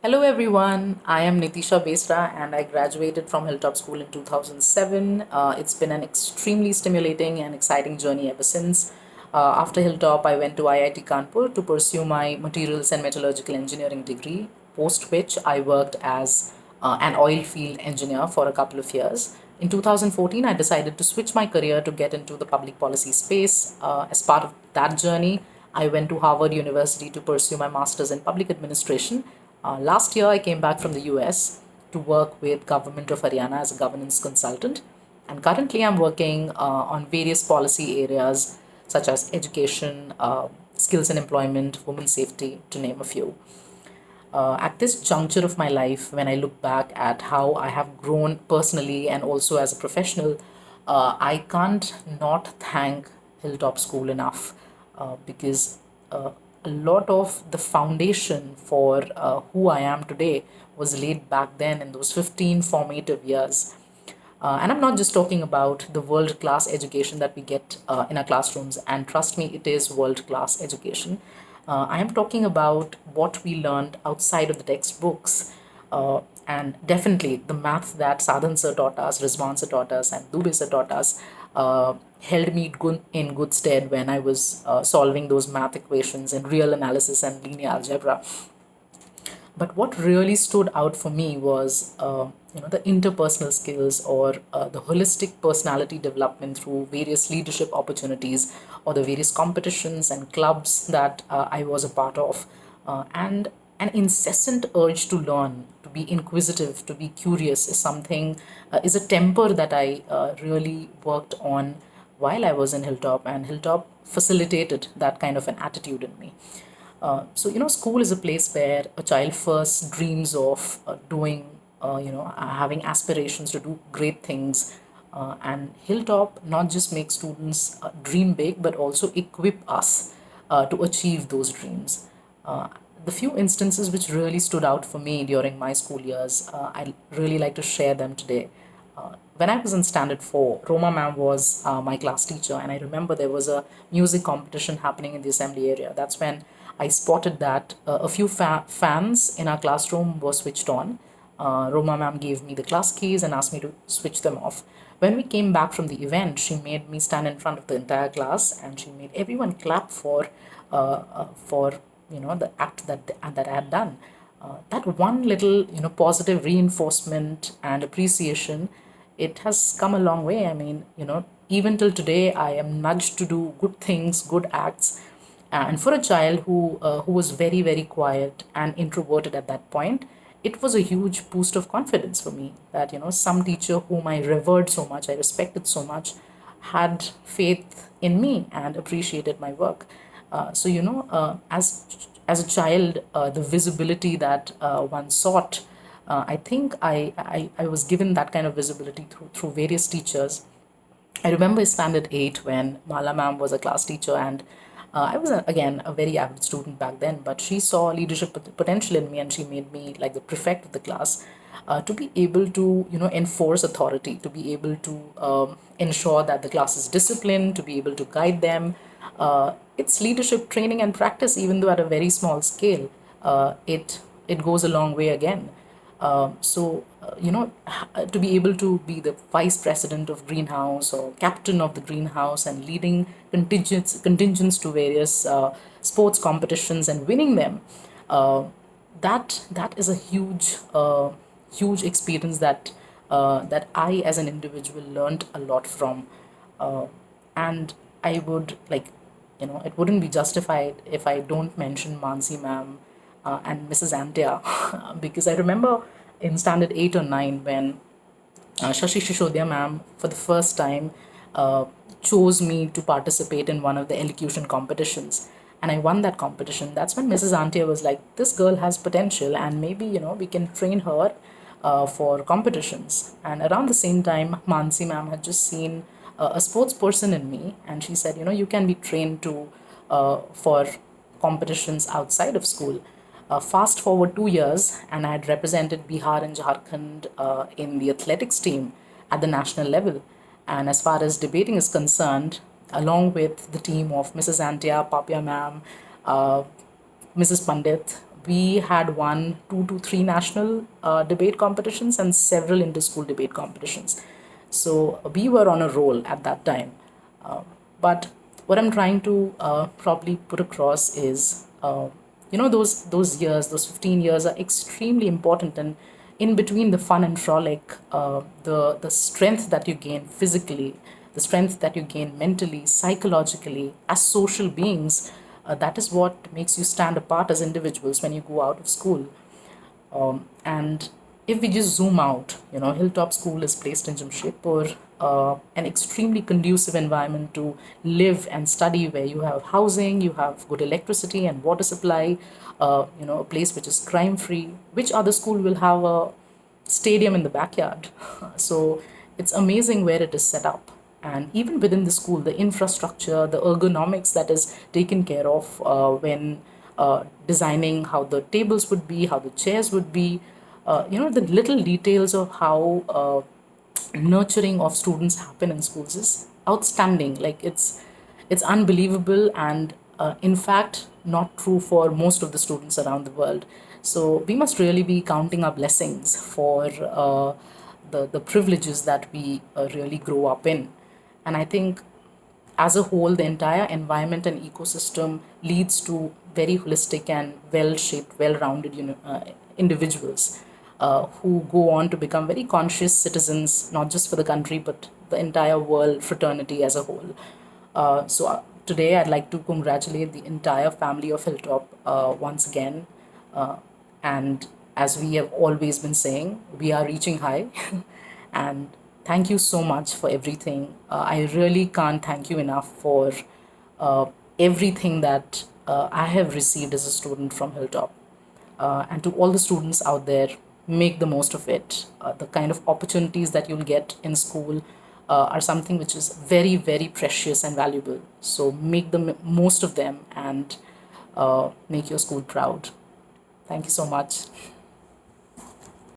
Hello everyone, I am Nitisha Besra and I graduated from Hilltop School in 2007. It's been an extremely stimulating and exciting journey ever since. After Hilltop, I went to IIT Kanpur to pursue my materials and metallurgical engineering degree, post which I worked as an oil field engineer for a couple of years. In 2014, I decided to switch my career to get into the public policy space. As part of that journey, I went to Harvard University to pursue my master's in public administration. Last year, I came back from the US to work with Government of Haryana as a governance consultant. And currently, I'm working on various policy areas such as education, skills and employment, women's safety, to name a few. At this juncture of my life, when I look back at how I have grown personally and also as a professional, I can't not thank Hilltop School enough because a lot of the foundation for who I am today was laid back then in those 15 formative years. And I'm not just talking about the world class education that we get in our classrooms, and trust me, it is world class education. I am talking about what we learned outside of the textbooks. And definitely the math that Sadhan sir taught us, Rizwan sir taught us, and Dubey sir taught us held me in good stead when I was solving those math equations in real analysis and linear algebra. But what really stood out for me was, the interpersonal skills or the holistic personality development through various leadership opportunities or the various competitions and clubs that I was a part of, and an incessant urge to learn, to be inquisitive, to be curious is a temper that I really worked on while I was in Hilltop, and Hilltop facilitated that kind of an attitude in me. School is a place where a child first dreams of having aspirations to do great things. And Hilltop not just makes students dream big, but also equip us to achieve those dreams. The few instances which really stood out for me during my school years, I really like to share them today. When I was in standard 4, Roma ma'am was my class teacher, and I remember there was a music competition happening in the assembly area. That's when I spotted that a few fans in our classroom were switched on. Roma ma'am gave me the class keys and asked me to switch them off. When we came back from the event, she made me stand in front of the entire class and she made everyone clap for the act that I had done. That one little positive reinforcement and appreciation, it has come a long way. I mean, even till today I am nudged to do good things, good acts. And for a child who was very very quiet and introverted at that point, it was a huge boost of confidence for me that some teacher whom I revered so much, I respected so much, had faith in me and appreciated my work. As a child, the visibility that one sought, I think I was given that kind of visibility through various teachers. I remember standard 8 when Mala ma'am was a class teacher, and I was, again, a very average student back then, but she saw leadership potential in me and she made me like the prefect of the class, to be able to, enforce authority, to be able to ensure that the class is disciplined, to be able to guide them. It's leadership training and practice, even though at a very small scale. It goes a long way again. To be able to be the vice president of greenhouse or captain of the greenhouse and leading contingents to various sports competitions and winning them, that is a huge experience that I as an individual learned a lot from. And I would like, it wouldn't be justified if I don't mention Mansi ma'am and Mrs. Antia because I remember in standard 8 or 9 when Shashi Shishodya ma'am for the first time chose me to participate in one of the elocution competitions, and I won that competition. That's when Mrs. Antia was like, this girl has potential and maybe we can train her for competitions. And around the same time, Mansi ma'am had just seen a sports person in me, and she said, you can be trained to for competitions outside of school. Fast forward 2 years, and I had represented Bihar and Jharkhand in the athletics team at the national level. And as far as debating is concerned, along with the team of Mrs. Antia, Papia ma'am, Mrs. Pandit, we had won 2 to 3 national debate competitions and several inter-school debate competitions. So we were on a roll at that time. But what I'm trying to probably put across is, those years, those 15 years are extremely important, and in between the fun and frolic, the strength that you gain physically, the strength that you gain mentally, psychologically, as social beings, that is what makes you stand apart as individuals when you go out of school. And if we just zoom out, Hilltop School is placed in Jamshedpur, an extremely conducive environment to live and study, where you have housing, you have good electricity and water supply, a place which is crime free. Which other school will have a stadium in the backyard? So it's amazing where it is set up. And even within the school, the infrastructure, the ergonomics that is taken care of when designing how the tables would be, how the chairs would be, the little details of how nurturing of students happen in schools is outstanding. Like it's unbelievable, and in fact not true for most of the students around the world. So we must really be counting our blessings for the privileges that we really grow up in. And I think as a whole, the entire environment and ecosystem leads to very holistic and well-shaped, well-rounded individuals who go on to become very conscious citizens, not just for the country, but the entire world fraternity as a whole. Today, I'd like to congratulate the entire family of Hilltop once again. Uh, and as we have always been saying, we are reaching high. And thank you so much for everything. I really can't thank you enough for uh, everything that I have received as a student from Hilltop. And to all the students out there, make the most of it. The kind of opportunities that you'll get in school are something which is very, very precious and valuable. So make the most of them, and make your school proud. Thank you so much.